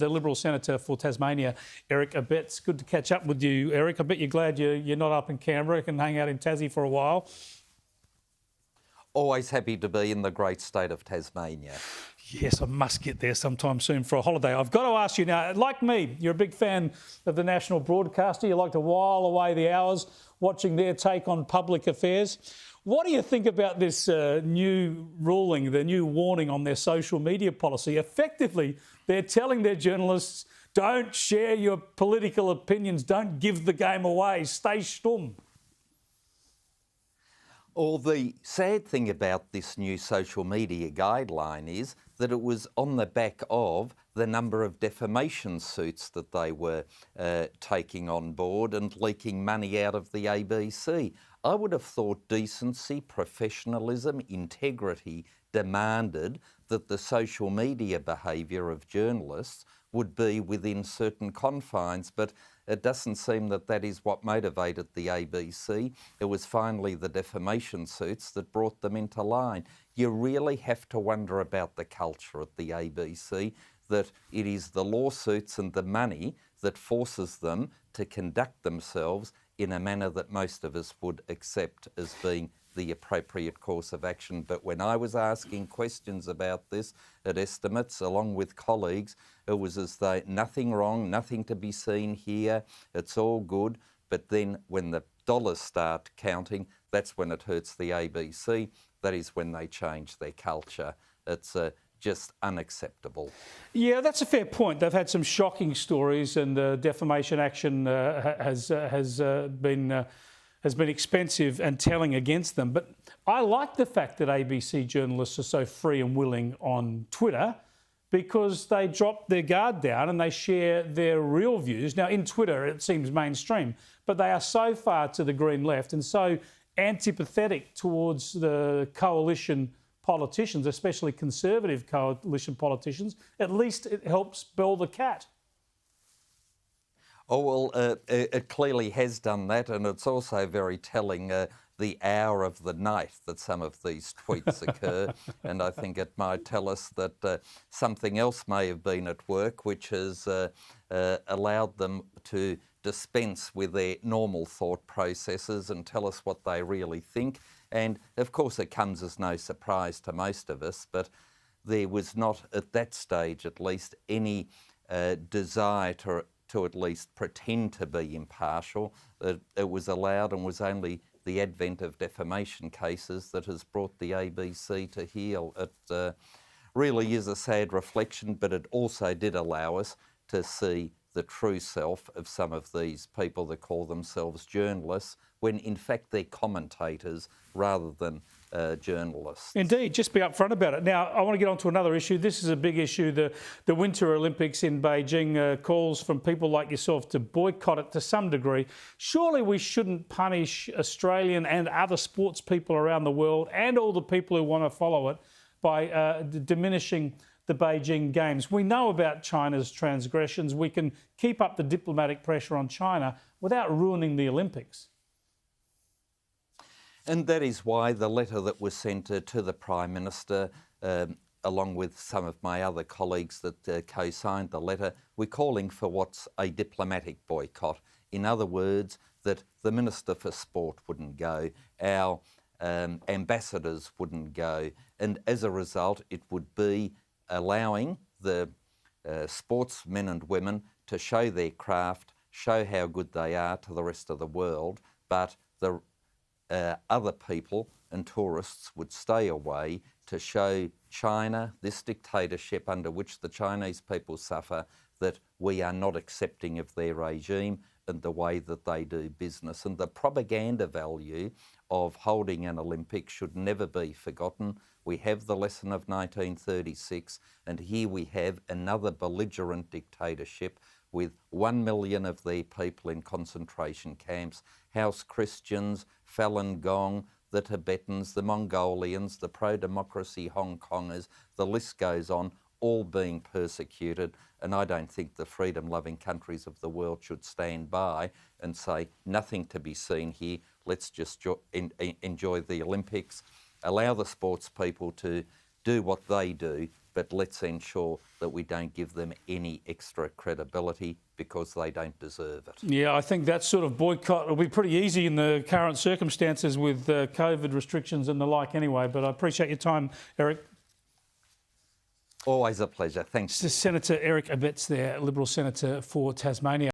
The Liberal Senator for Tasmania, Eric Abetz. Good to catch up with you, Eric. I bet you're glad you're not up in Canberra. You can hang out in Tassie for a while. Always happy to be in the great state of Tasmania. Yes, I must get there sometime soon for a holiday. I've got to ask you now, like me, you're a big fan of the national broadcaster. You like to while away the hours watching their take on public affairs. What do you think about this new ruling, the new warning on their social media policy? Effectively, they're telling their journalists, don't share your political opinions, don't give the game away, stay stumm. Well, the sad thing about this new social media guideline is that it was on the back of the number of defamation suits that they were taking on board and leaking money out of the ABC. I would have thought decency, professionalism, integrity demanded that the social media behaviour of journalists would be within certain confines, but it doesn't seem that that is what motivated the ABC. It was finally the defamation suits that brought them into line. You really have to wonder about the culture at the ABC, that it is the lawsuits and the money that forces them to conduct themselves in a manner that most of us would accept as being the appropriate course of action. But when I was asking questions about this at Estimates, along with colleagues, it was as though nothing wrong, nothing to be seen here, it's all good. But then when the dollars start counting, that's when it hurts the ABC. That is when they change their culture. It's just unacceptable. Yeah, that's a fair point. They've had some shocking stories, and the defamation action has been expensive and telling against them. But I like the fact that ABC journalists are so free and willing on Twitter, because they drop their guard down and they share their real views. Now, in Twitter, it seems mainstream, but they are so far to the green left and so antipathetic towards the coalition politicians, especially conservative coalition politicians. At least it helps bell the cat. Oh, well, it clearly has done that, and it's also very telling the hour of the night that some of these tweets occur. And I think it might tell us that something else may have been at work, which has allowed them to dispense with their normal thought processes and tell us what they really think. And of course, it comes as no surprise to most of us, but there was not, at that stage at least, any desire to at least pretend to be impartial. It was allowed, and was only the advent of defamation cases that has brought the ABC to heel. It really is a sad reflection, but it also did allow us to see the true self of some of these people that call themselves journalists, when in fact they're commentators rather than journalists. Indeed, just be upfront about it. Now, I want to get on to another issue. This is a big issue. The Winter Olympics in Beijing calls from people like yourself to boycott it to some degree. Surely we shouldn't punish Australian and other sports people around the world and all the people who want to follow it by diminishing the Beijing Games. We know about China's transgressions. We can keep up the diplomatic pressure on China without ruining the Olympics. And that is why the letter that was sent to the Prime Minister, along with some of my other colleagues that co-signed the letter, we're calling for what's a diplomatic boycott. In other words, that the Minister for Sport wouldn't go, our ambassadors wouldn't go, and as a result it would be allowing the sportsmen and women to show their craft, show how good they are to the rest of the world, but the other people and tourists would stay away to show China, this dictatorship under which the Chinese people suffer, that we are not accepting of their regime and the way that they do business. And the propaganda value of holding an Olympics should never be forgotten. We have the lesson of 1936, and here we have another belligerent dictatorship with 1 million of their people in concentration camps, House Christians, Falun Gong, the Tibetans, the Mongolians, the pro-democracy Hong Kongers, the list goes on, all being persecuted. And I don't think the freedom-loving countries of the world should stand by and say, nothing to be seen here, let's just enjoy the Olympics, allow the sports people to do what they do, but let's ensure that we don't give them any extra credibility because they don't deserve it. Yeah, I think that sort of boycott will be pretty easy in the current circumstances with COVID restrictions and the like anyway, but I appreciate your time, Eric. Always a pleasure. Thanks. Senator Eric Abetz there, Liberal Senator for Tasmania.